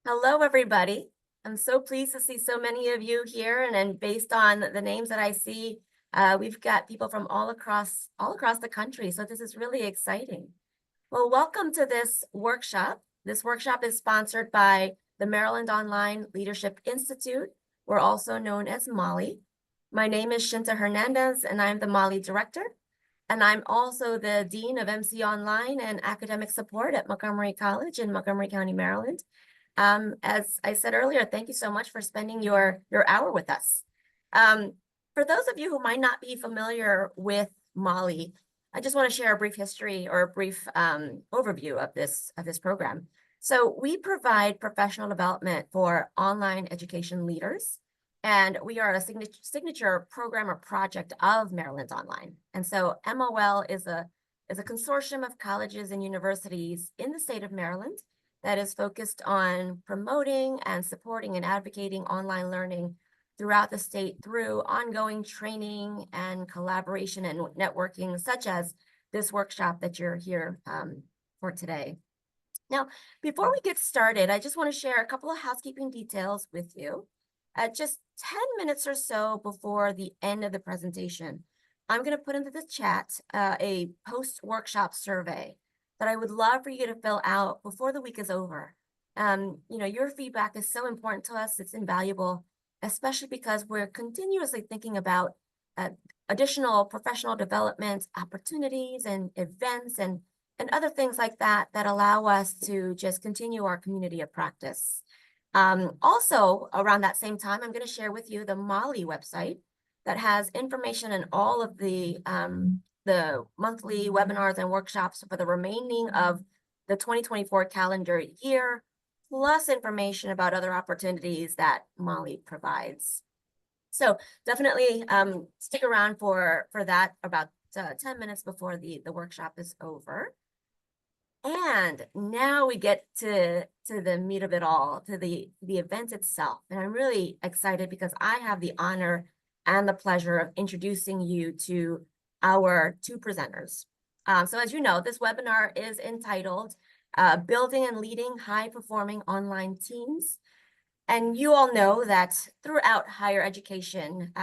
Hello, everybody. I'm so pleased to see so many of you here, and based on the names that I see, we've got people from all across the country. So this is really exciting. Well, welcome to this workshop. This workshop is sponsored by the Maryland Online Leadership Institute. We're also known as MOLLI. My name is Shinta Hernandez, and I'm the MOLLI director. And I'm also the Dean of MC Online and Academic Support at Montgomery College in Montgomery County, Maryland. As I said earlier, thank you so much for spending your hour with us. For those of you who might not be familiar with MOLLI, I just want to share a brief history or a brief overview of this program. So we provide professional development for online education leaders, and we are a signature program or project of Maryland Online. And so MOL is a consortium of colleges and universities in the state of Maryland that is focused on promoting and supporting and advocating online learning throughout the state through ongoing training and collaboration and networking, such as this workshop that you're here for today. Now, before we get started, I just want to share a couple of housekeeping details with you. Just 10 minutes or so before the end of the presentation, I'm going to put into the chat a post-workshop survey that I would love for you to fill out before the week is over. Your feedback is so important to us. It's invaluable, especially because we're continuously thinking about additional professional development opportunities and events and other things like that that allow us to just continue our community of practice. Also, around that same time, I'm going to share with you the MOLLI website that has information on all of the monthly webinars and workshops for the remaining of the 2024 calendar year, plus information about other opportunities that MOLLI provides. So definitely stick around for that about 10 minutes before the workshop is over. And now we get to the meat of it all, to the event itself. And I'm really excited because I have the honor and the pleasure of introducing you to our two presenters. So as you know, this webinar is entitled Building and Leading High-Performing Online Teams. And you all know that throughout higher education,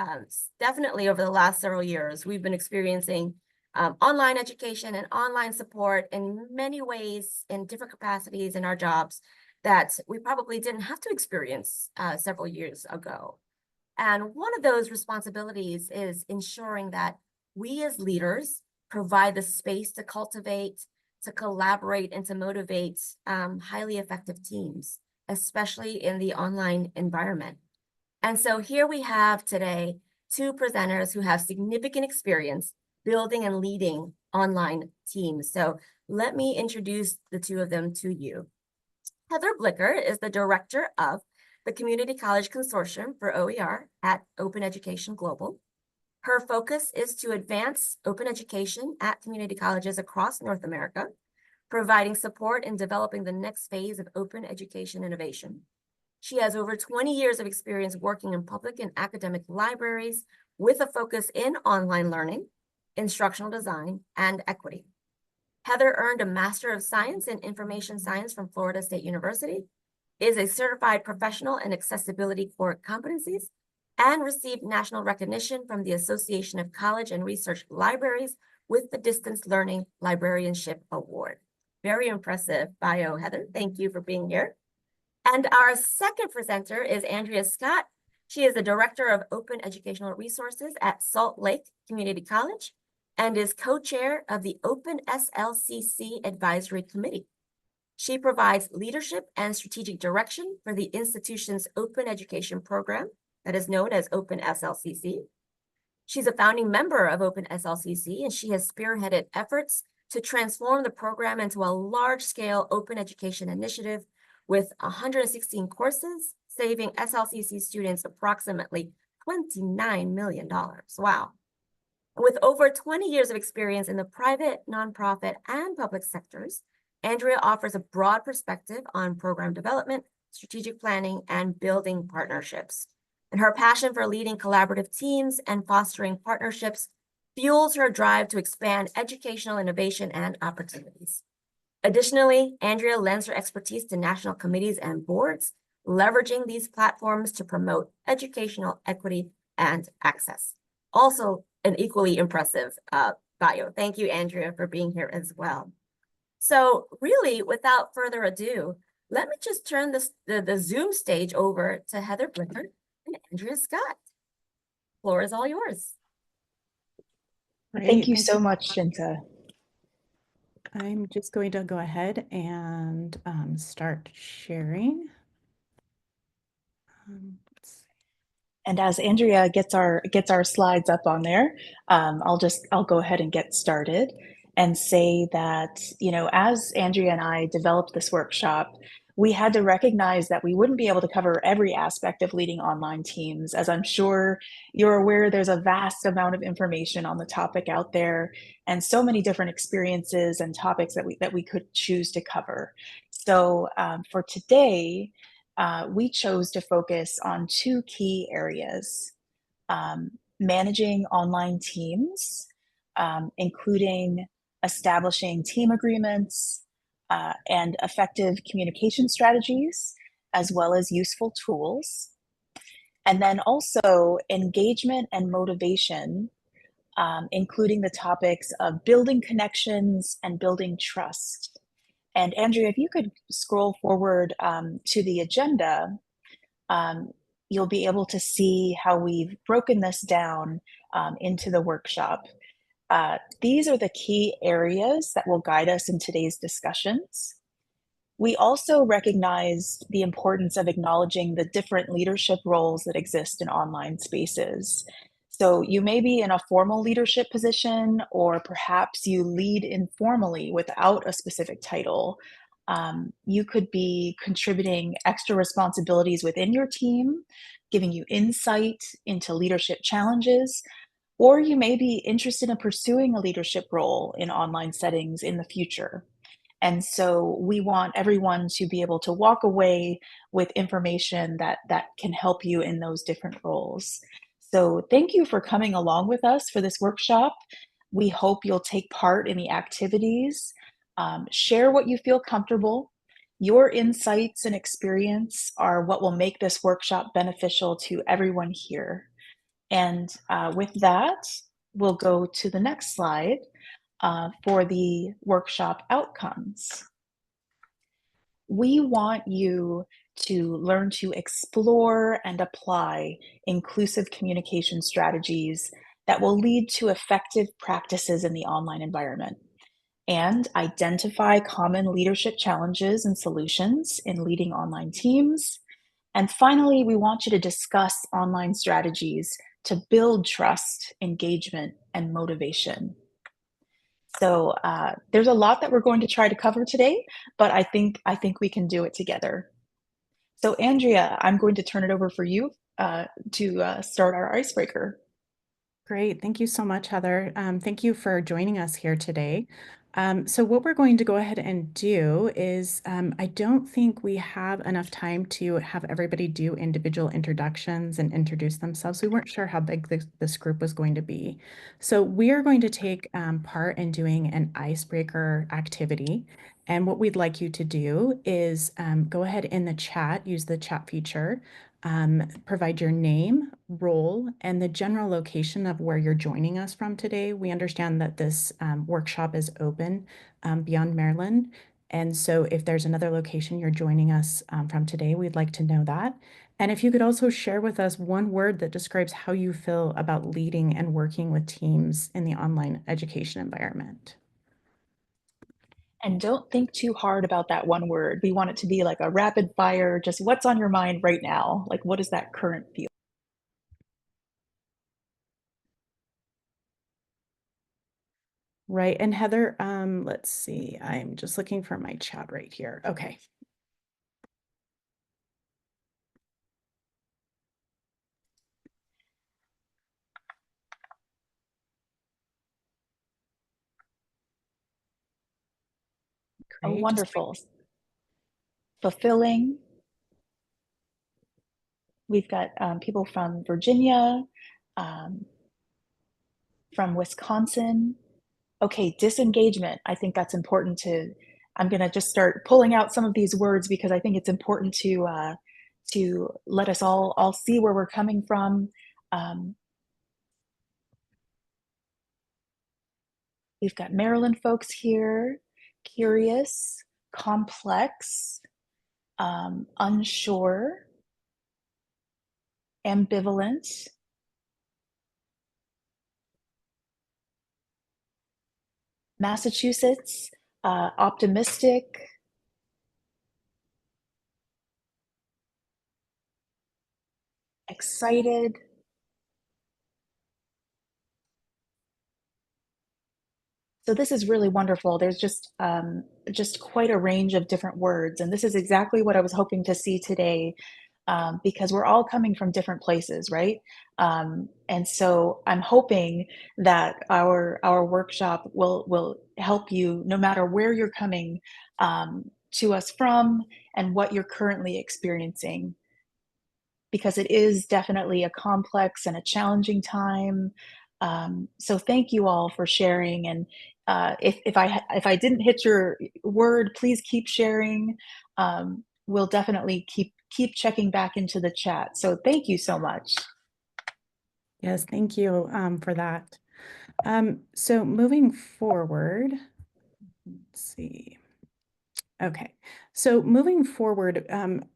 definitely over the last several years, we've been experiencing online education and online support in many ways in different capacities in our jobs that we probably didn't have to experience several years ago. And one of those responsibilities is ensuring that we as leaders provide the space to cultivate, to collaborate, and to motivate highly effective teams, especially in the online environment. And so here we have today two presenters who have significant experience building and leading online teams. So let me introduce the two of them to you. Heather Blicker is the director of the Community College Consortium for OER at Open Education Global. Her focus is to advance open education at community colleges across North America, providing support in developing the next phase of open education innovation. She has over 20 years of experience working in public and academic libraries with a focus in online learning, instructional design, and equity. Heather earned a Master of Science in Information Science from Florida State University, is a certified professional in accessibility core competencies, and received national recognition from the Association of College and Research Libraries with the Distance Learning Librarianship Award. Very impressive bio, Heather. Thank you for being here. And our second presenter is Andrea Scott. She is the Director of Open Educational Resources at Salt Lake Community College and is co-chair of the Open SLCC Advisory Committee. She provides leadership and strategic direction for the institution's open education program that is known as Open SLCC. She's a founding member of Open SLCC, and she has spearheaded efforts to transform the program into a large-scale open education initiative with 116 courses, saving SLCC students approximately $29 million. Wow. With over 20 years of experience in the private, nonprofit, and public sectors, Andrea offers a broad perspective on program development, strategic planning, and building partnerships. And her passion for leading collaborative teams and fostering partnerships fuels her drive to expand educational innovation and opportunities. Additionally, Andrea lends her expertise to national committees and boards, leveraging these platforms to promote educational equity and access. Also, an equally impressive bio. Thank you, Andrea, for being here as well. So really, without further ado, let me just turn the Zoom stage over to Heather Blicker and Andrea Scott. Floor is all yours. Great. Thank you so much, Shinta. I'm just going to go ahead and start sharing. Let's see. And as Andrea gets our slides up on there, I'll go ahead and get started and say that, you know, as Andrea and I developed this workshop, we had to recognize that we wouldn't be able to cover every aspect of leading online teams. As I'm sure you're aware, there's a vast amount of information on the topic out there and so many different experiences and topics that we could choose to cover. So for today, we chose to focus on two key areas: managing online teams, including establishing team agreements and effective communication strategies, as well as useful tools. And then also engagement and motivation, including the topics of building connections and building trust. And Andrea, if you could scroll forward to the agenda, you'll be able to see how we've broken this down into the workshop. These are the key areas that will guide us in today's discussions. We also recognize the importance of acknowledging the different leadership roles that exist in online spaces. So you may be in a formal leadership position, or perhaps you lead informally without a specific title. You could be contributing extra responsibilities within your team, giving you insight into leadership challenges, or you may be interested in pursuing a leadership role in online settings in the future. And so we want everyone to be able to walk away with information that can help you in those different roles. So thank you for coming along with us for this workshop. We hope you'll take part in the activities, share what you feel comfortable. Your insights and experience are what will make this workshop beneficial to everyone here. And with that, we'll go to the next slide for the workshop outcomes. We want you to learn to explore and apply inclusive communication strategies that will lead to effective practices in the online environment, and identify common leadership challenges and solutions in leading online teams. And finally, we want you to discuss online strategies to build trust, engagement, and motivation. So there's a lot that we're going to try to cover today, but I think we can do it together. So Andrea, I'm going to turn it over for you to start our icebreaker. Great. Thank you so much, Heather. Thank you for joining us here today. So what we're going to go ahead and do is, I don't think we have enough time to have everybody do individual introductions and introduce themselves. We weren't sure how big this group was going to be. So we are going to take part in doing an icebreaker activity. And what we'd like you to do is go ahead in the chat, use the chat feature, provide your name, role, and the general location of where you're joining us from today. We understand that this workshop is open beyond Maryland. And so if there's another location you're joining us from today, we'd like to know that. And if you could also share with us one word that describes how you feel about leading and working with teams in the online education environment. And don't think too hard about that one word. We want it to be like a rapid fire, just what's on your mind right now? Like, what is that current feel? Right. And Heather, let's see, I'm just looking for my chat right here. Okay. Oh, Great. wonderful. Fulfilling. We've got people from Virginia, from Wisconsin. Okay, disengagement. I think that's important to I'm going to just start pulling out some of these words because I think it's important to let us all see where we're coming from. We've got Maryland folks here: curious, complex, unsure, ambivalent. Massachusetts, optimistic, excited. So this is really wonderful. There's just quite a range of different words, and this is exactly what I was hoping to see today, because we're all coming from different places, right? And so I'm hoping that our workshop will help you no matter where you're coming to us from and what you're currently experiencing, because it is definitely a complex and a challenging time. So thank you all for sharing. And if I didn't hit your word, please keep sharing. We'll definitely keep checking back into the chat. So thank you so much. Yes, thank you for that. So moving forward, let's see. Okay, so moving forward,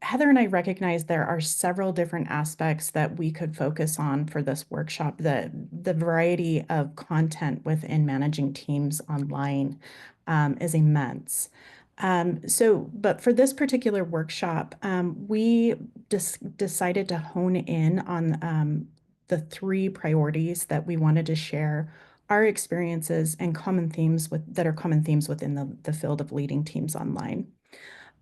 Heather and I recognize there are several different aspects that we could focus on for this workshop. The variety of content within managing teams online is immense. But for this particular workshop, we decided to hone in on the three priorities that we wanted to share our experiences and common themes that are common themes within the field of leading teams online.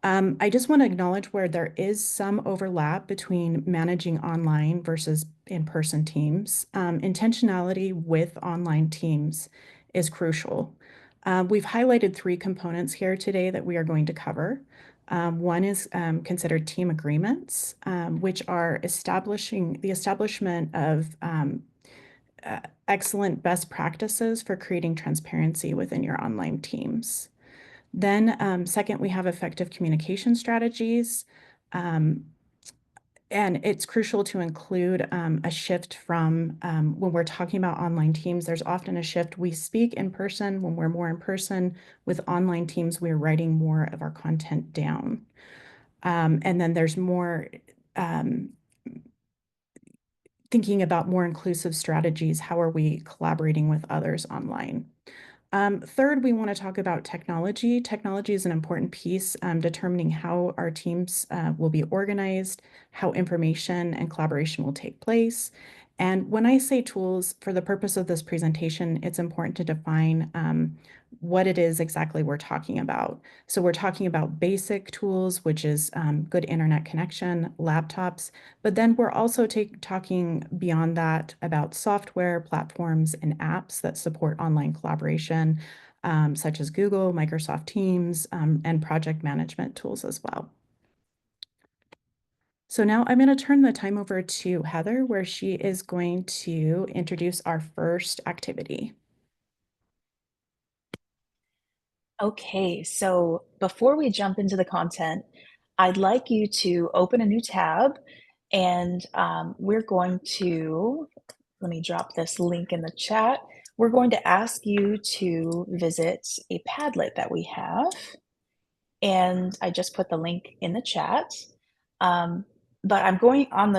I just want to acknowledge where there is some overlap between managing online versus in-person teams. Intentionality with online teams is crucial. We've highlighted three components here today that we are going to cover. One is considered team agreements, which are the establishment of excellent best practices for creating transparency within your online teams. Then second, we have effective communication strategies. And it's crucial to include a shift from when we're talking about online teams, there's often a shift. We speak in person when we're more in person. With online teams, we're writing more of our content down. And then there's more thinking about more inclusive strategies. How are we collaborating with others online? Third, we want to talk about technology. Technology is an important piece determining how our teams will be organized, how information and collaboration will take place. And when I say tools, for the purpose of this presentation, it's important to define what it is exactly we're talking about. So we're talking about basic tools, which is good internet connection, laptops, but then we're also talking beyond that about software, platforms, and apps that support online collaboration, such as Google, Microsoft Teams, and project management tools as well. So now I'm going to turn the time over to Heather, where she is going to introduce our first activity. Okay, so before we jump into the content, I'd like you to open a new tab, and we're going to, let me drop this link in the chat. We're going to ask you to visit a Padlet that we have, and I just put the link in the chat. But I'm going on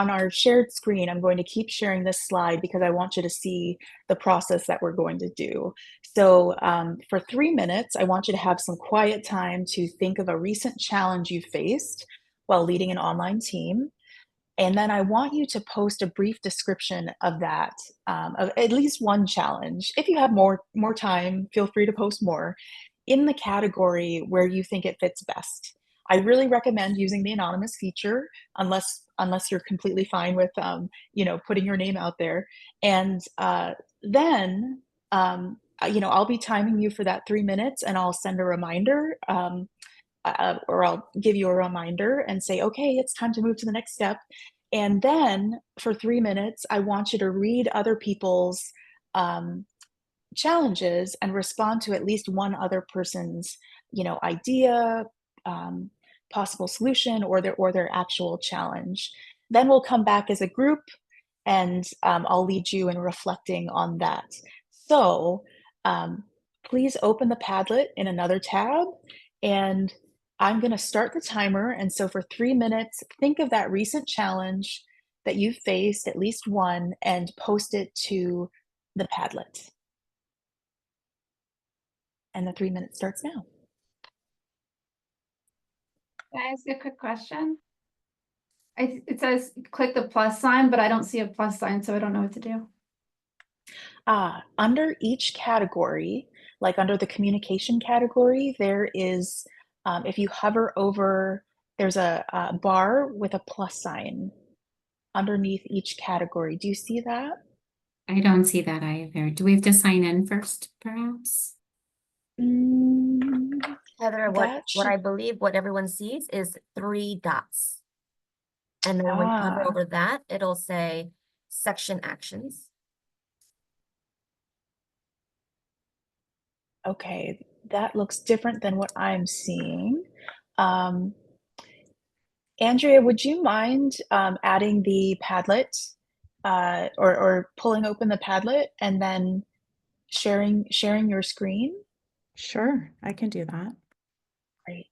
our shared screen, I'm going to keep sharing this slide because I want you to see the process that we're going to do. So for 3 minutes, I want you to have some quiet time to think of a recent challenge you faced while leading an online team. And then I want you to post a brief description of that, of at least one challenge. If you have more time, feel free to post more in the category where you think it fits best. I really recommend using the anonymous feature unless you're completely fine with putting your name out there. And then I'll be timing you for that 3 minutes, and I'll send a reminder. Or I'll give you a reminder and say, okay, it's time to move to the next step. And then for 3 minutes, I want you to read other people's challenges and respond to at least one other person's idea, possible solution, or their actual challenge. Then we'll come back as a group, and I'll lead you in reflecting on that. So please open the Padlet in another tab, and I'm going to start the timer. And so for 3 minutes, think of that recent challenge that you've faced, at least one, and post it to the Padlet. And the 3 minutes starts now. Can I ask a quick question? It says click the plus sign, but I don't see a plus sign, so I don't know what to do. Under each category, like under the communication category, there is, if you hover over, there's a bar with a plus sign underneath each category. Do you see that? I don't see that either. Do we have to sign in first, perhaps? Heather, That what I should- believe what everyone sees is 3 dots. And then when you hover over that, it'll say section actions. Okay, that looks different than what I'm seeing. Andrea, would you mind adding the Padlet or pulling open the Padlet and then sharing your screen? Sure, I can do that. Great.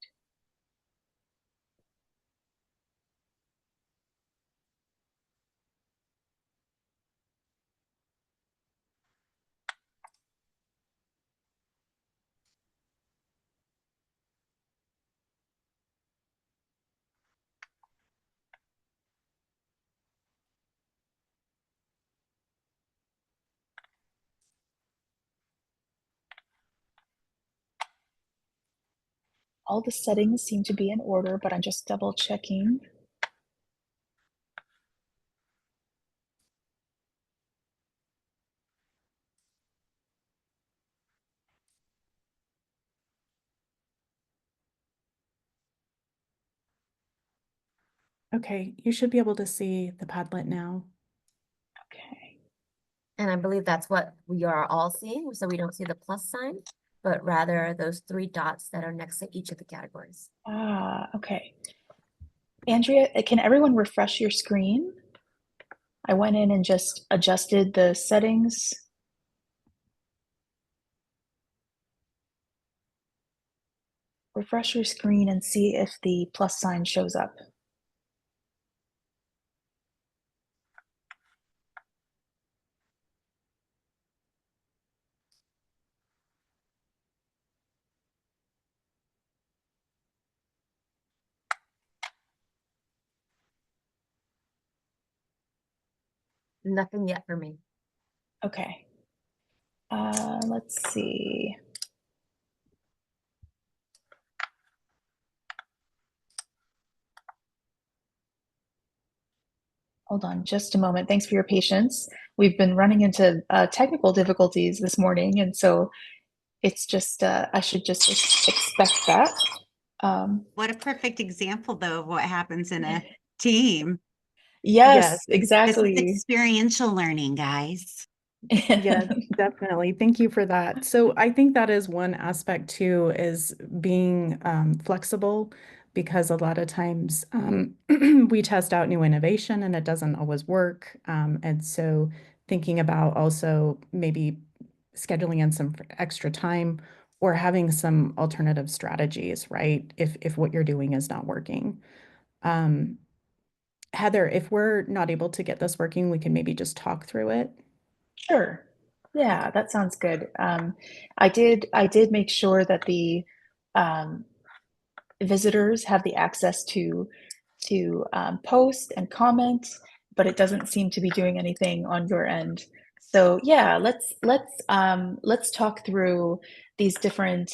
All the settings seem to be in order, but I'm just double checking. Okay, you should be able to see the Padlet now. Okay. And I believe that's what we are all seeing. So we don't see the plus sign, but rather those 3 dots that are next to each of the categories. Okay. Andrea, can everyone refresh your screen? I went in and just adjusted the settings. Refresh your screen and see if the plus sign shows up. Nothing yet for me. Okay. Let's see. Hold on just a moment. Thanks for your patience. We've been running into technical difficulties this morning, and so it's just, I should just expect that. What a perfect example, though, of what happens in a team. Yes, This is exactly. experiential learning, guys. Yes, definitely. Thank you for that. So I think that is one aspect too, is being flexible, because a lot of times we test out new innovation and it doesn't always work. And so thinking about also maybe scheduling in some extra time or having some alternative strategies, right? If what you're doing is not working. Heather, if we're not able to get this working, we can maybe just talk through it. Sure. Yeah, that sounds good. I did make sure that the visitors have the access to post and comment, but it doesn't seem to be doing anything on your end. So yeah, let's talk through these different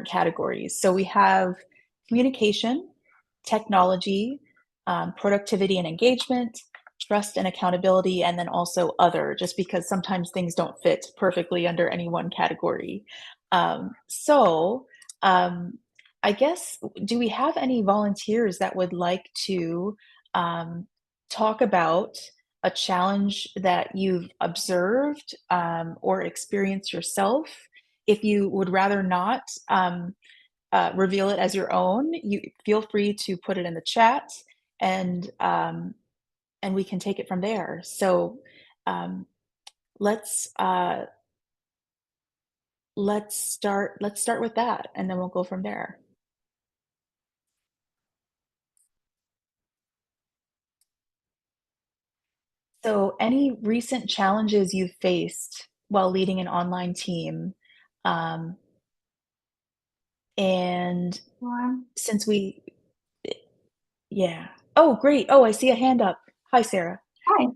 categories. So we have communication, technology, productivity and engagement, trust and accountability, and then also other, just because sometimes things don't fit perfectly under any one category. I guess, do we have any volunteers that would like to talk about a challenge that you've observed or experienced yourself If you would rather not reveal it as your own, you feel free to put it in the chat, and we can take it from there. So let's start with that, and then we'll go from there. So any recent challenges you've faced while leading an online team? And since yeah. Oh, great. Oh, I see a hand up. Hi, Sarah. Hi.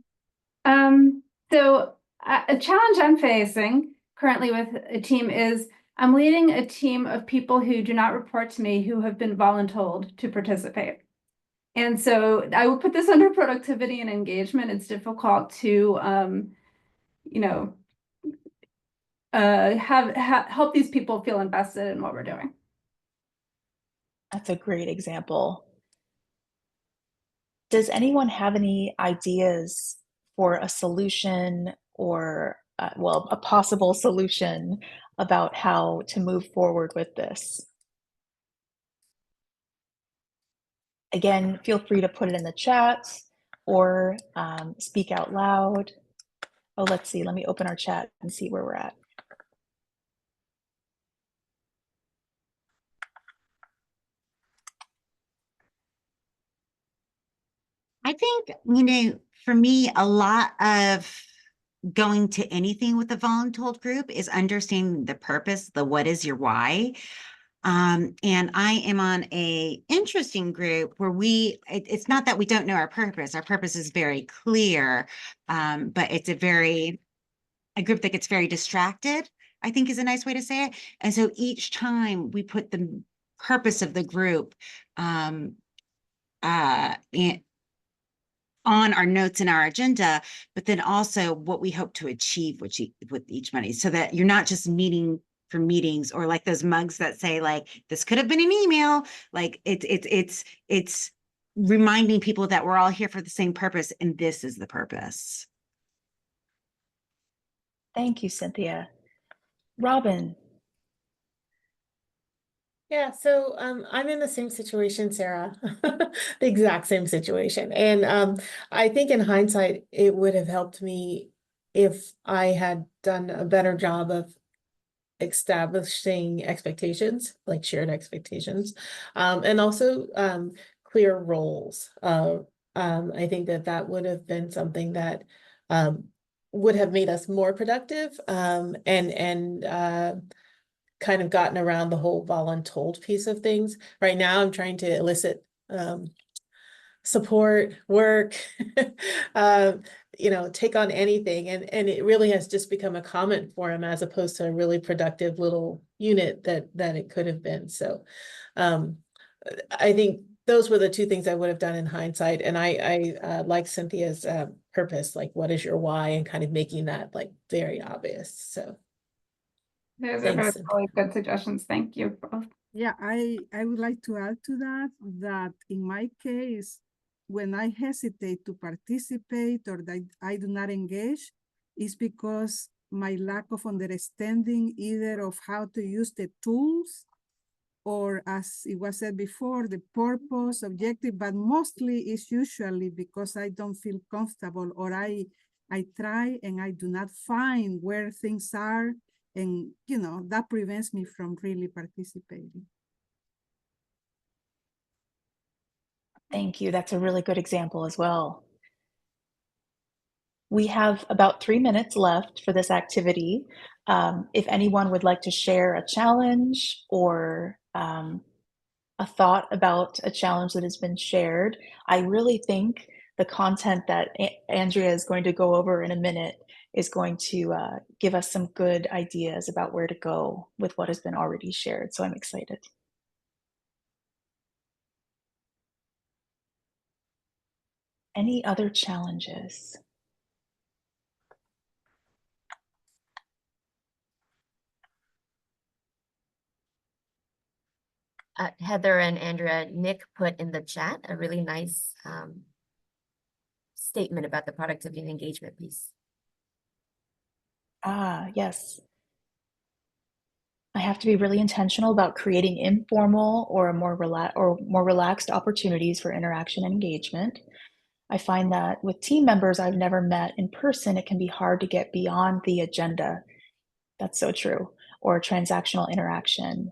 So a challenge I'm facing currently with a team is I'm leading a team of people who do not report to me who have been voluntold to participate. And so I would put this under productivity and engagement. It's difficult to, you know, help these people feel invested in what we're doing. That's a great example. Does anyone have any ideas for a solution, or well, a possible solution about how to move forward with this? Again, feel free to put it in the chat or speak out loud. Oh, let's see. Let me open our chat and see where we're at. I think, for me, a lot of going to anything with a voluntold group is understanding the purpose, the what is your why. And I am on a interesting group where it's not that we don't know our purpose. Our purpose is very clear, but it's a group that gets very distracted, I think is a nice way to say it. And so each time we put the purpose of the group on our notes in our agenda, but then also what we hope to achieve with each money, so that you're not just meeting for meetings, or like those mugs that say like, this could have been an email. Like it's reminding people that we're all here for the same purpose, and this is the purpose. Thank you, Cynthia. Robin. Yeah, so I'm in the same situation, Sarah, the exact same situation. And I think in hindsight, it would have helped me if I had done a better job of establishing expectations, like shared expectations, and also clear roles. I think that would have been something that would have made us more productive, and kind of gotten around the whole voluntold piece of things. Right now, I'm trying to elicit support, work, take on anything. And it really has just become a comment for him, as opposed to a really productive little unit that it could have been. So I think those were the two things I would have done in hindsight. And I like Cynthia's purpose, like what is your why, and kind of making that like very obvious. So Those are thanks, both really good suggestions. Thank you both. Yeah, I would like to add to that in my case, when I hesitate to participate or that I do not engage, is because my lack of understanding either of how to use the tools, or as it was said before, the purpose, objective, but mostly it's usually because I don't feel comfortable, or I try and I do not find where things are. And, that prevents me from really participating. Thank you. That's a really good example as well. We have about 3 minutes left for this activity. If anyone would like to share a challenge or a thought about a challenge that has been shared, I really think the content that Andrea is going to go over in a minute is going to give us some good ideas about where to go with what has been already shared. So I'm excited. Any other challenges? Heather and Andrea, Nick put in the chat a really nice statement about the productivity and engagement piece. Ah, yes. I have to be really intentional about creating informal or more relaxed opportunities for interaction and engagement. I find that with team members I've never met in person, it can be hard to get beyond the agenda. That's so true. Or transactional interaction.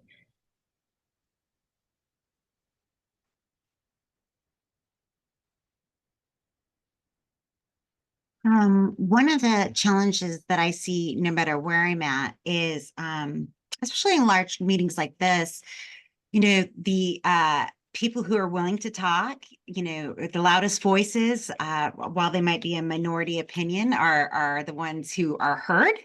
One of the challenges that I see no matter where I'm at is, especially in large meetings like this, the people who are willing to talk, the loudest voices, while they might be a minority opinion, are the ones who are heard.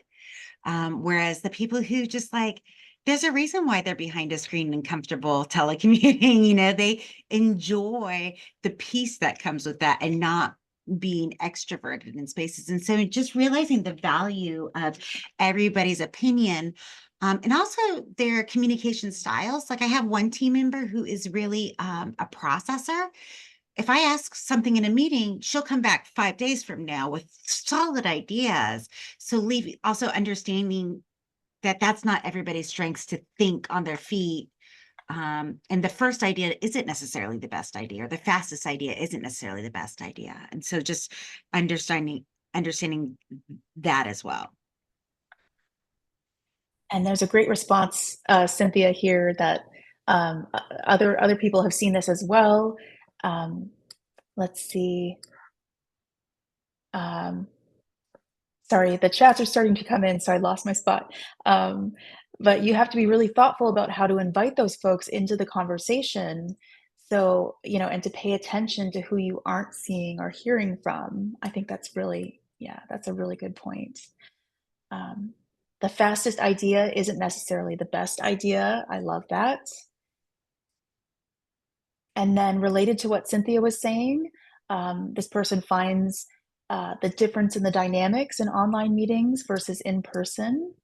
Whereas the people who just like, there's a reason why they're behind a screen and comfortable telecommuting, they enjoy the peace that comes with that and not being extroverted in spaces. And so just realizing the value of everybody's opinion, and also their communication styles. Like I have one team member who is really a processor. If I ask something in a meeting, she'll come back 5 days from now with solid ideas. So also understanding that that's not everybody's strengths to think on their feet. And the first idea isn't necessarily the best idea, or the fastest idea isn't necessarily the best idea. And so just understanding that as well. And there's a great response, Cynthia, here that other people have seen this as well. Let's see. Sorry, the chats are starting to come in, so I lost my spot. But you have to be really thoughtful about how to invite those folks into the conversation. So, and to pay attention to who you aren't seeing or hearing from. I think that's really, that's a really good point. The fastest idea isn't necessarily the best idea. I love that. And then related to what Cynthia was saying, this person finds the difference in the dynamics in online meetings versus in person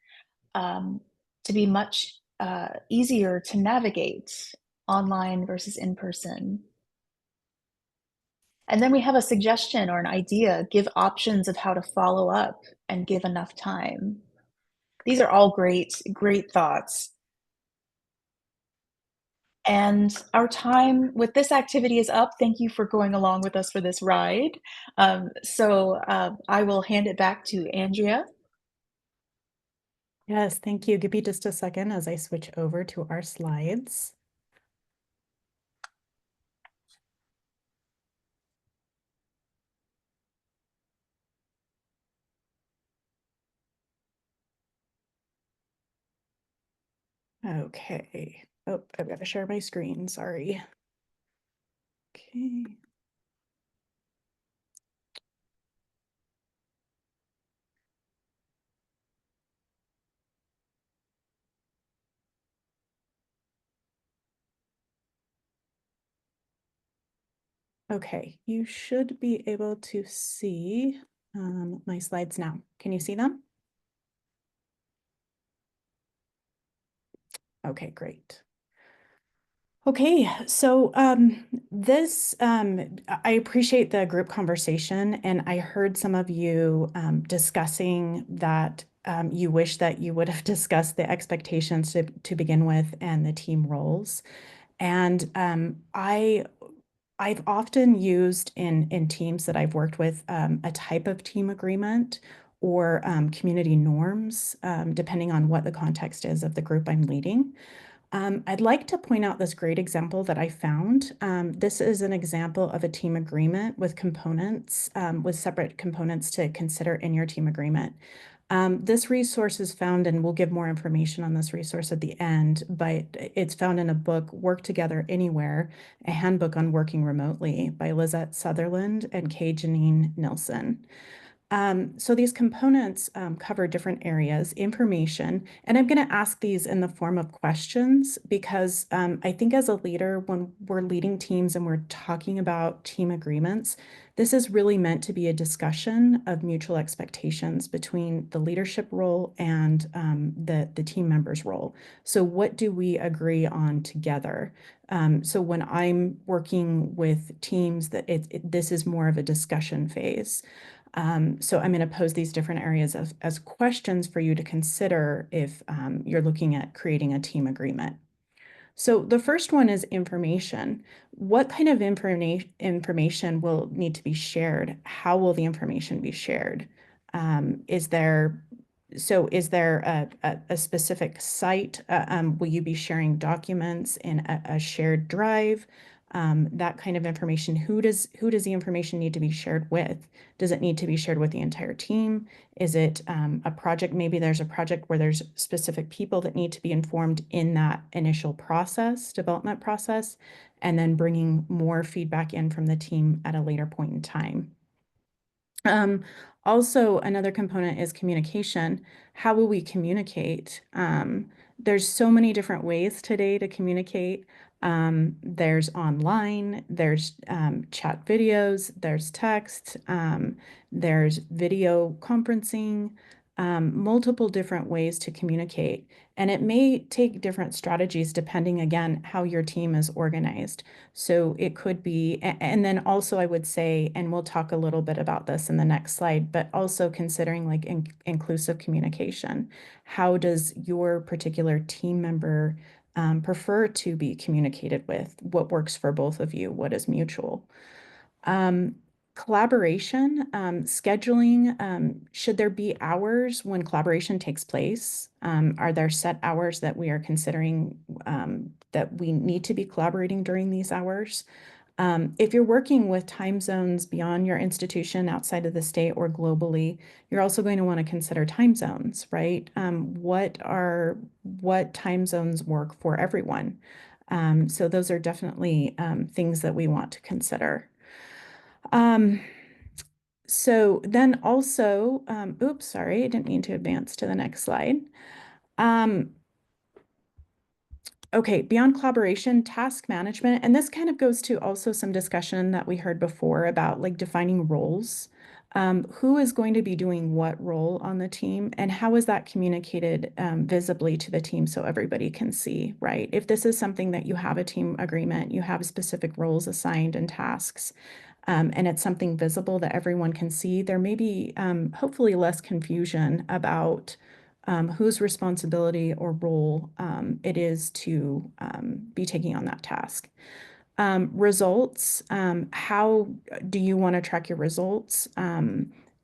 to be much easier to navigate online versus in person. And then we have a suggestion or an idea, give options of how to follow up and give enough time. These are all great thoughts. And our time with this activity is up. Thank you for going along with us for this ride. I will hand it back to Andrea. Yes, thank you. Give me just a second as I switch over to our slides. Okay. Oh, I've got to share my screen. Sorry. Okay. Okay, you should be able to see my slides now. Can you see them? Okay, great. Okay, so I appreciate the group conversation, and I heard some of you discussing that you wish that you would have discussed the expectations to begin with and the team roles. And I've often used in teams that I've worked with a type of team agreement or community norms, depending on what the context is of the group I'm leading. I'd like to point out this great example that I found. This is an example of a team agreement with components, with separate components to consider in your team agreement. This resource is found, and we'll give more information on this resource at the end, but it's found in a book, Work Together Anywhere, a handbook on working remotely by Lizette Sutherland and Kay Janine Nilsson. So these components cover different areas, information, and I'm going to ask these in the form of questions because I think as a leader, when we're leading teams and we're talking about team agreements, this is really meant to be a discussion of mutual expectations between the leadership role and the team members' role. So what do we agree on together? So when I'm working with teams, this is more of a discussion phase. So I'm going to pose these different areas as questions for you to consider if you're looking at creating a team agreement. So the first one is information. What kind of information will need to be shared? How will the information be shared? Is there a specific site? Will you be sharing documents in a shared drive? That kind of information. Who does the information need to be shared with? Does it need to be shared with the entire team? Is it a project? Maybe there's a project where there's specific people that need to be informed in that initial development process, and then bringing more feedback in from the team at a later point in time. Also, another component is communication. How will we communicate? There's so many different ways today to communicate. There's online, there's chat videos, there's text, there's video conferencing, multiple different ways to communicate. And it may take different strategies depending, again, how your team is organized. So it could be, and then also I would say, and we'll talk a little bit about this in the next slide, but also considering like inclusive communication. How does your particular team member prefer to be communicated with? What works for both of you? What is mutual? Collaboration, scheduling, should there be hours when collaboration takes place? Are there set hours that we are considering that we need to be collaborating during these hours? If you're working with time zones beyond your institution, outside of the state or globally, you're also going to want to consider time zones, right? What time zones work for everyone? So those are definitely things that we want to consider. So then also, oops, sorry, I didn't mean to advance to the next slide. Okay, beyond collaboration, task management, and this kind of goes to also some discussion that we heard before about like defining roles. Who is going to be doing what role on the team, and how is that communicated visibly to the team so everybody can see, right? If this is something that you have a team agreement, you have specific roles assigned and tasks, and it's something visible that everyone can see, there may be hopefully less confusion about whose responsibility or role it is to be taking on that task. Results, how do you want to track your results?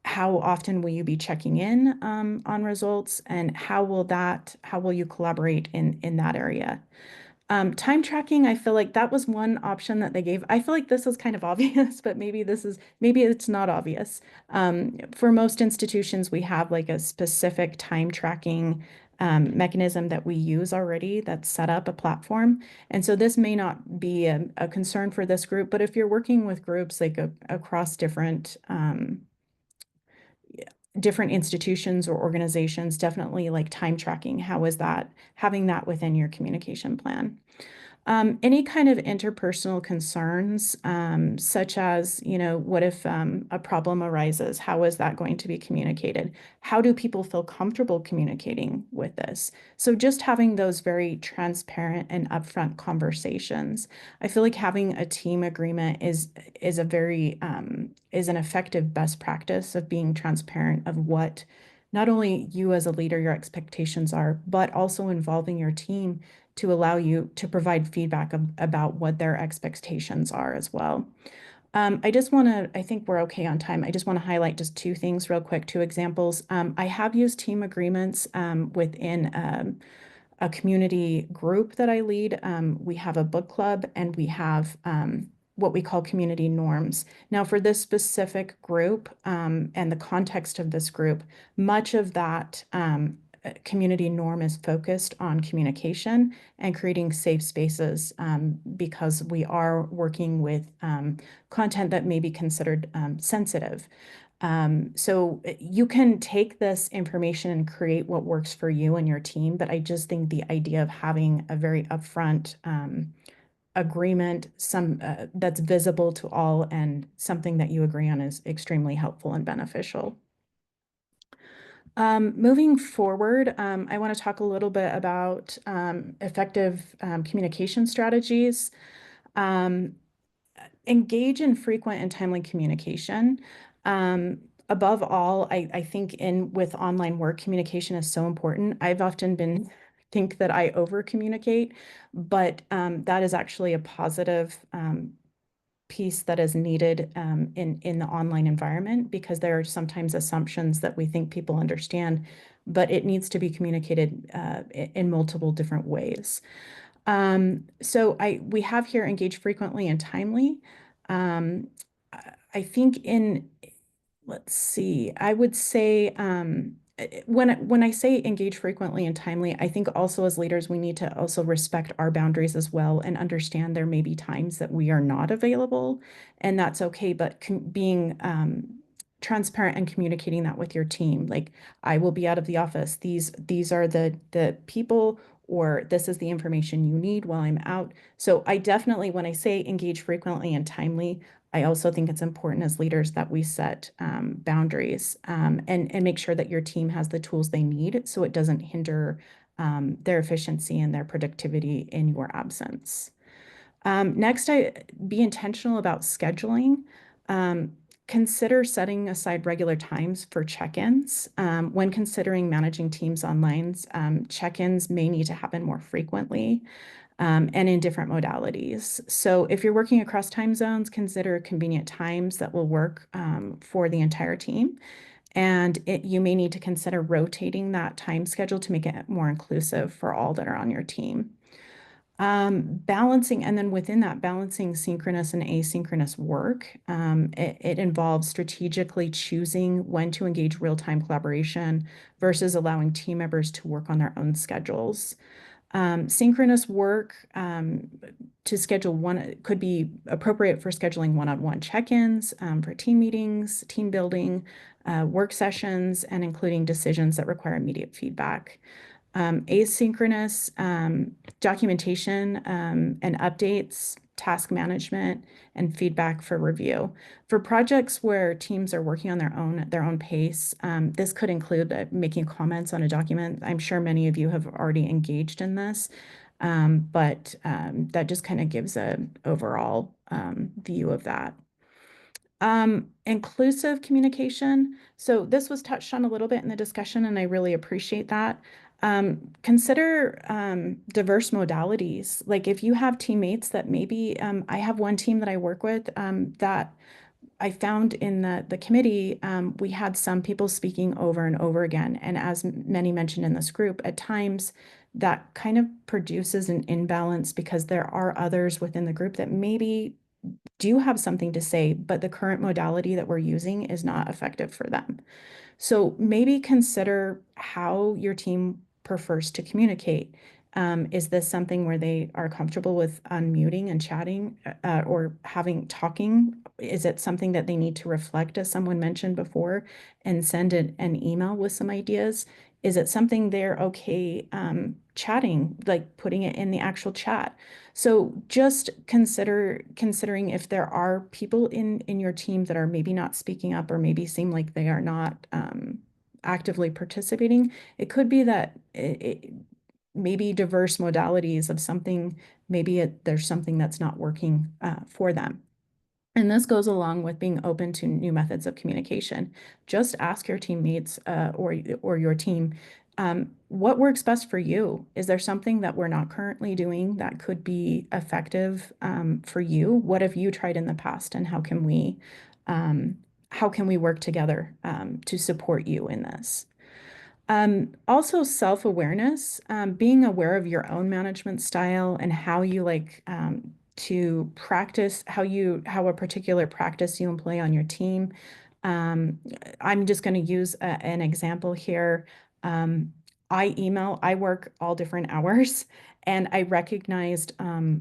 How often will you be checking in on results, and how will you collaborate in that area? Time tracking, I feel like that was one option that they gave. I feel like this is kind of obvious, but maybe it's not obvious. For most institutions, we have like a specific time tracking mechanism that we use already that's set up a platform. And so this may not be a concern for this group, but if you're working with groups like across different institutions or organizations, definitely like time tracking. How is that, having that within your communication plan? Any kind of interpersonal concerns, such as, what if a problem arises? How is that going to be communicated? How do people feel comfortable communicating with this? So just having those very transparent and upfront conversations. I feel like having a team agreement is an effective best practice of being transparent of what not only you as a leader, your expectations are, but also involving your team to allow you to provide feedback about what their expectations are as well. I think we're okay on time. I just want to highlight just two things real quick, two examples. I have used team agreements within a community group that I lead. We have a book club, and we have what we call community norms. Now, for this specific group and the context of this group, much of that community norm is focused on communication and creating safe spaces because we are working with content that may be considered sensitive. So you can take this information and create what works for you and your team, but I just think the idea of having a very upfront agreement, that's visible to all and something that you agree on is extremely helpful and beneficial. Moving forward, I want to talk a little bit about effective communication strategies. Engage in frequent and timely communication. above all, I think with online work, communication is so important. I've often think that I over communicate, but that is actually a positive piece that is needed in the online environment, because there are sometimes assumptions that we think people understand, but it needs to be communicated in multiple different ways. So we have here engage frequently and timely. I think let's see, I would say when I say engage frequently and timely, I think also as leaders, we need to also respect our boundaries as well and understand there may be times that we are not available, and that's okay, but being transparent and communicating that with your team. Like, I will be out of the office. These are the people, or this is the information you need while I'm out. So I definitely, when I say engage frequently and timely, I also think it's important as leaders that we set boundaries and make sure that your team has the tools they need so it doesn't hinder their efficiency and their productivity in your absence. Next, be intentional about scheduling. Consider setting aside regular times for check-ins. When considering managing teams online, check-ins may need to happen more frequently. And in different modalities. So if you're working across time zones, consider convenient times that will work for the entire team. And you may need to consider rotating that time schedule to make it more inclusive for all that are on your team. Balancing, and then within that, balancing synchronous and asynchronous work. It involves strategically choosing when to engage real-time collaboration versus allowing team members to work on their own schedules. Synchronous work to schedule could be appropriate for scheduling one-on-one check-ins, for team meetings, team building, work sessions, and including decisions that require immediate feedback. Asynchronous documentation and updates, task management, and feedback for review. For projects where teams are working on their own pace, this could include making comments on a document. I'm sure many of you have already engaged in this, but that just kind of gives an overall view of that. Inclusive communication. So this was touched on a little bit in the discussion, and I really appreciate that. Consider diverse modalities. Like, if you have teammates that maybe, I have one team that I work with that I found in the committee, we had some people speaking over and over again. And as many mentioned in this group, at times that kind of produces an imbalance because there are others within the group that maybe do have something to say, but the current modality that we're using is not effective for them. So maybe consider how your team prefers to communicate. Is this something where they are comfortable with unmuting and chatting or talking? Is it something that they need to reflect, as someone mentioned before, and send an email with some ideas? Is it something they're okay chatting, like putting it in the actual chat? So just considering if there are people in your team that are maybe not speaking up or maybe seem like they are not actively participating. It could be that maybe diverse modalities of something, maybe there's something that's not working for them. And this goes along with being open to new methods of communication. Just ask your teammates or your team, what works best for you? Is there something that we're not currently doing that could be effective for you? What have you tried in the past, and how can we work together to support you in this? Also self-awareness, being aware of your own management style and how you like to practice, how a particular practice you employ on your team. I'm just going to use an example here. I work all different hours, and I recognized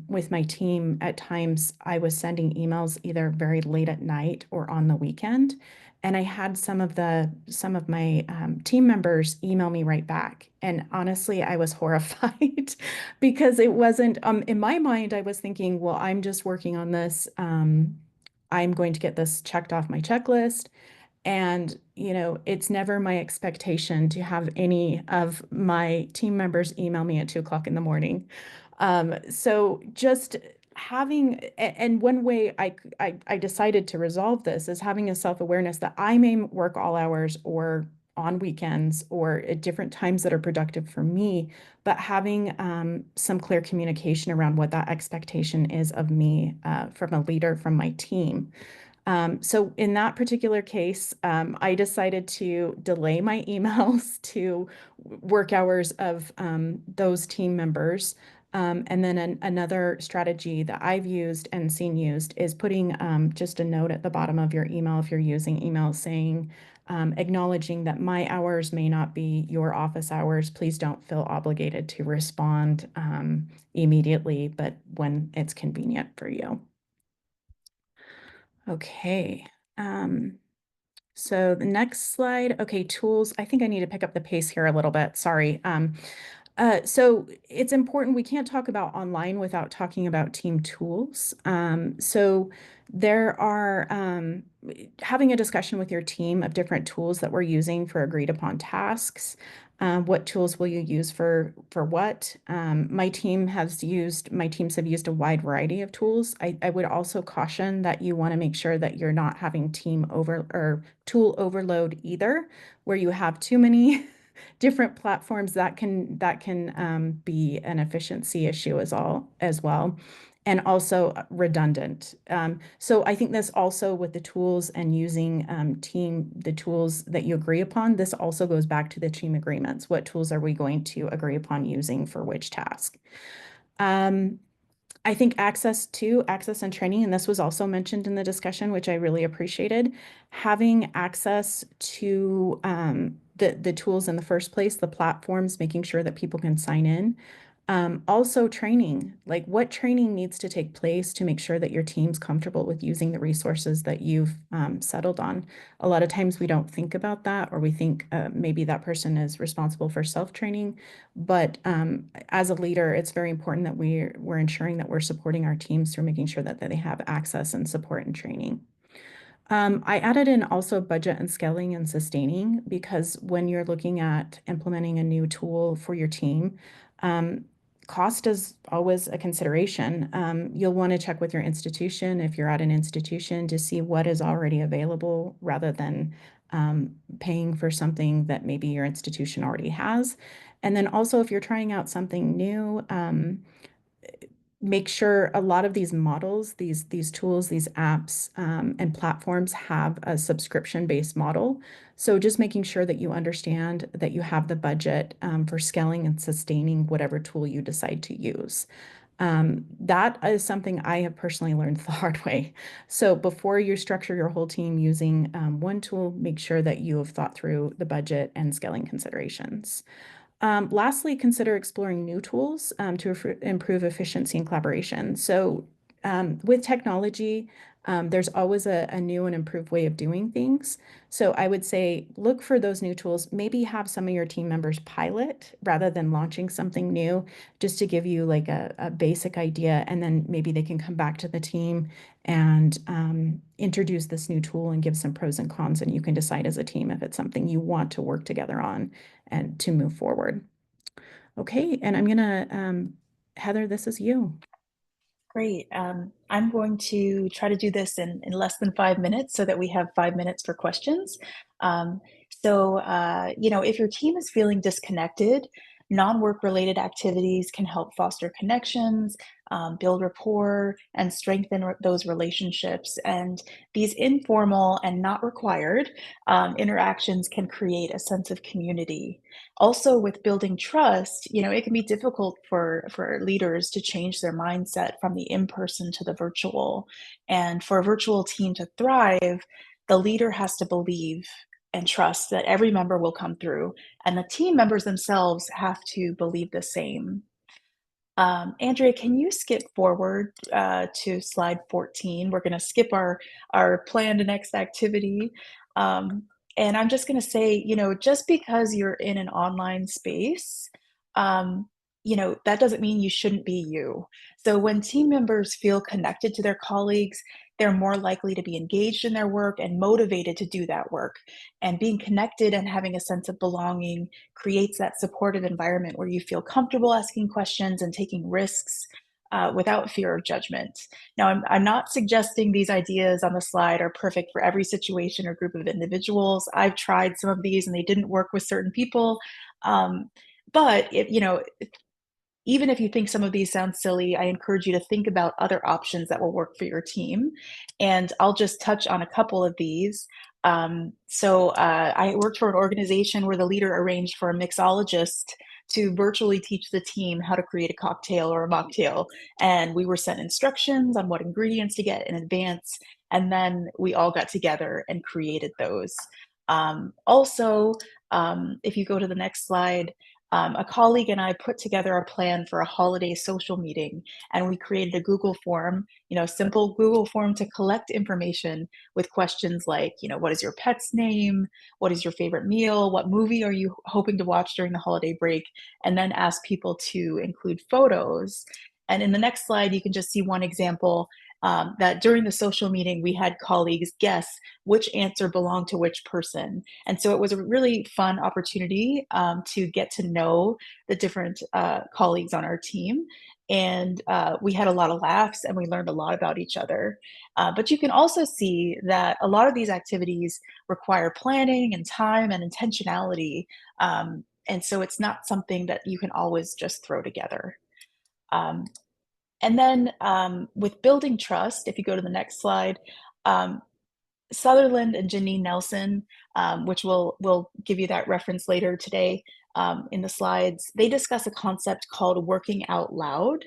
with my team at times I was sending emails either very late at night or on the weekend. And I had some of my team members email me right back. And honestly, I was horrified because it wasn't, in my mind, I was thinking, well, I'm just working on this. I'm going to get this checked off my checklist. And, it's never my expectation to have any of my team members email me at 2 o'clock in the morning. So just and one way I decided to resolve this is having a self-awareness that I may work all hours or on weekends or at different times that are productive for me, but having some clear communication around what that expectation is of me from a leader, from my team. So in that particular case, I decided to delay my emails to work hours of those team members. And then another strategy that I've used and seen used is putting just a note at the bottom of your email if you're using email saying, acknowledging that my hours may not be your office hours. Please don't feel obligated to respond immediately, but when it's convenient for you. Okay. So the next slide, okay, tools. I think I need to pick up the pace here a little bit. Sorry. So it's important, we can't talk about online without talking about team tools. So there are having a discussion with your team of different tools that we're using for agreed upon tasks. What tools will you use for what? My teams have used a wide variety of tools. I would also caution that you want to make sure that you're not having tool overload either, where you have too many different platforms that can be an efficiency issue as well, and also redundant. So I think this also with the tools and using the tools that you agree upon, this also goes back to the team agreements. What tools are we going to agree upon using for which task? I think access and training, and this was also mentioned in the discussion, which I really appreciated. Having access to the tools in the first place, the platforms, making sure that people can sign in. Also training, like what training needs to take place to make sure that your team's comfortable with using the resources that you've settled on. A lot of times we don't think about that, or we think maybe that person is responsible for self-training. But as a leader, it's very important that we're ensuring that we're supporting our teams through making sure that they have access and support and training. I added in also budget and scaling and sustaining, because when you're looking at implementing a new tool for your team, cost is always a consideration. You'll want to check with your institution, if you're at an institution, to see what is already available rather than paying for something that maybe your institution already has. And then also, if you're trying out something new, make sure a lot of these models, these tools, these apps and platforms have a subscription-based model. So just making sure that you understand that you have the budget for scaling and sustaining whatever tool you decide to use. That is something I have personally learned the hard way. So before you structure your whole team using one tool, make sure that you have thought through the budget and scaling considerations. Lastly, consider exploring new tools to improve efficiency and collaboration. So with technology, there's always a new and improved way of doing things. So I would say look for those new tools, maybe have some of your team members pilot rather than launching something new, just to give you like a basic idea. And then maybe they can come back to the team and introduce this new tool and give some pros and cons, and you can decide as a team if it's something you want to work together on and to move forward. Okay, and I'm gonna, Heather, this is you. Great. I'm going to try to do this in less than 5 minutes so that we have 5 minutes for questions. If your team is feeling disconnected, non-work related activities can help foster connections, build rapport, and strengthen those relationships. And these informal and not required interactions can create a sense of community. Also, with building trust, it can be difficult for leaders to change their mindset from the in-person to the virtual. And for a virtual team to thrive, the leader has to believe and trust that every member will come through, and the team members themselves have to believe the same. Andrea, can you skip forward to slide 14? We're going to skip our planned next activity. And I'm just going to say, just because you're in an online space, that doesn't mean you shouldn't be you. So when team members feel connected to their colleagues, they're more likely to be engaged in their work and motivated to do that work. And being connected and having a sense of belonging creates that supportive environment where you feel comfortable asking questions and taking risks. without fear of judgment. Now, I'm not suggesting these ideas on the slide are perfect for every situation or group of individuals. I've tried some of these and they didn't work with certain people. But even if you think some of these sound silly, I encourage you to think about other options that will work for your team. And I'll just touch on a couple of these. I worked for an organization where the leader arranged for a mixologist to virtually teach the team how to create a cocktail or a mocktail. And we were sent instructions on what ingredients to get in advance. And then we all got together and created those. If you go to the next slide, a colleague and I put together a plan for a holiday social meeting, and we created a Google form, simple Google form to collect information with questions like, what is your pet's name? What is your favorite meal? What movie are you hoping to watch during the holiday break? And then ask people to include photos. And in the next slide, you can just see one example that during the social meeting, we had colleagues guess which answer belonged to which person. And so it was a really fun opportunity to get to know the different colleagues on our team. And we had a lot of laughs and we learned a lot about each other. But you can also see that a lot of these activities require planning and time and intentionality. And so it's not something that you can always just throw together. And then with building trust, if you go to the next slide, Sutherland and Janine Nelson, which we'll give you that reference later today in the slides, they discuss a concept called working out loud.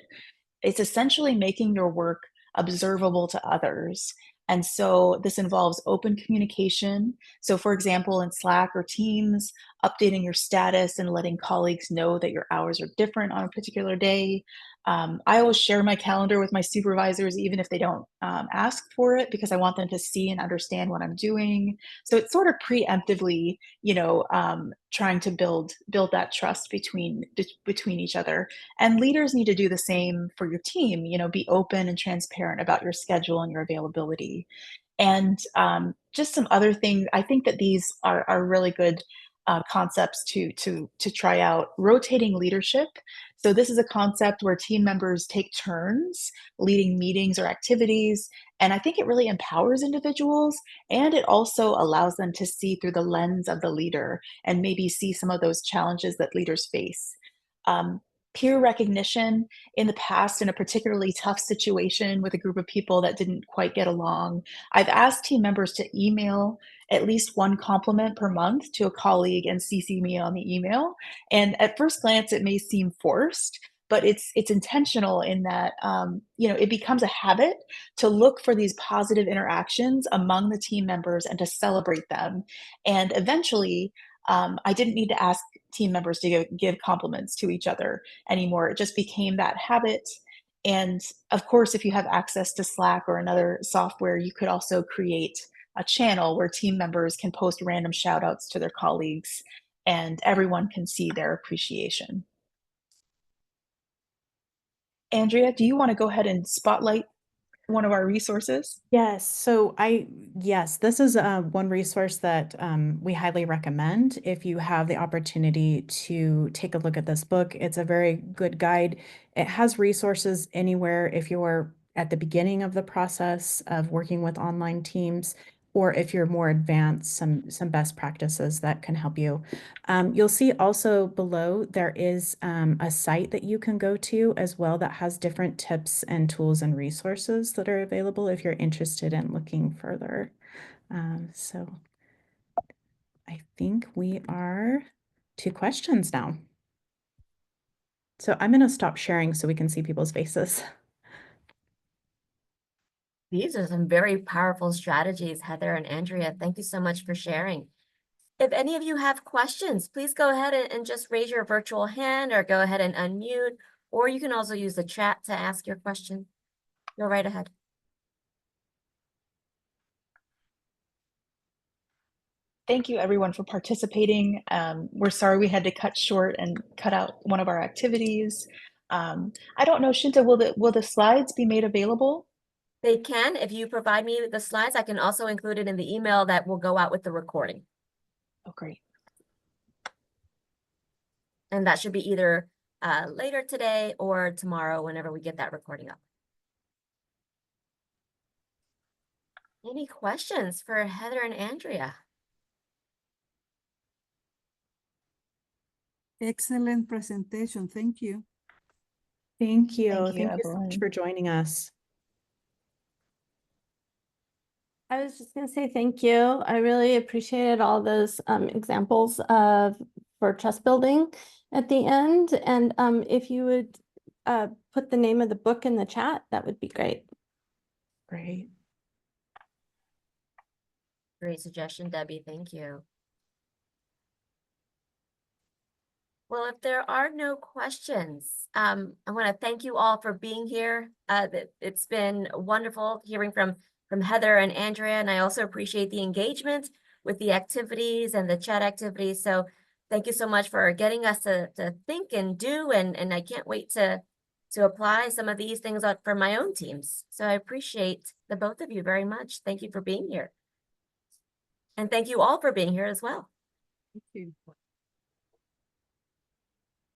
It's essentially making your work observable to others. And so this involves open communication. So for example, in Slack or Teams, updating your status and letting colleagues know that your hours are different on a particular day. I always share my calendar with my supervisors, even if they don't ask for it, because I want them to see and understand what I'm doing. So it's sort of preemptively, trying to build that trust between each other. And leaders need to do the same for your team. Be open and transparent about your schedule and your availability. And just some other things. I think that these are really good concepts to try out. Rotating leadership. So this is a concept where team members take turns leading meetings or activities. And I think it really empowers individuals, and it also allows them to see through the lens of the leader and maybe see some of those challenges that leaders face. Peer recognition. In the past, in a particularly tough situation with a group of people that didn't quite get along, I've asked team members to email at least one compliment per month to a colleague and CC me on the email. And at first glance, it may seem forced, but it's intentional in that it becomes a habit to look for these positive interactions among the team members and to celebrate them. And eventually, I didn't need to ask team members to give compliments to each other anymore. It just became that habit. And of course, if you have access to Slack or another software, you could also create a channel where team members can post random shout outs to their colleagues and everyone can see their appreciation. Andrea, do you want to go ahead and spotlight one of our resources? Yes. So this is one resource that we highly recommend if you have the opportunity to take a look at this book. It's a very good guide. It has resources anywhere if you're at the beginning of the process of working with online teams, or if you're more advanced, some best practices that can help you. You'll see also below there is a site that you can go to as well that has different tips and tools and resources that are available if you're interested in looking further. So I think we are to questions now. So I'm going to stop sharing so we can see people's faces. These are some very powerful strategies, Heather and Andrea. Thank you so much for sharing. If any of you have questions, please go ahead and just raise your virtual hand or go ahead and unmute, or you can also use the chat to ask your question. Go right ahead. Thank you everyone for participating. We're sorry we had to cut short and cut out one of our activities. I don't know, Shinta, will the slides be made available? They can. If you provide me the slides, I can also include it in the email that will go out with the recording. Oh, great. And that should be either later today or tomorrow, whenever we get that recording up. Any questions for Heather and Andrea? Excellent presentation. Thank you. Thank you. Thank you, Thank you so much Evelyn. for joining us. I was just going to say thank you. I really appreciated all those examples of for trust building at the end. And if you would put the name of the book in the chat, that would be great. Great. Great suggestion, Debbie. Thank you. Well, if there are no questions, I want to thank you all for being here. It's been wonderful hearing from Heather and Andrea, and I also appreciate the engagement with the activities and the chat activities. So thank you so much for getting us to think and do, and I can't wait to apply some of these things out for my own teams. So I appreciate the both of you very much. Thank you for being here. And thank you all for being here as well. Thank you.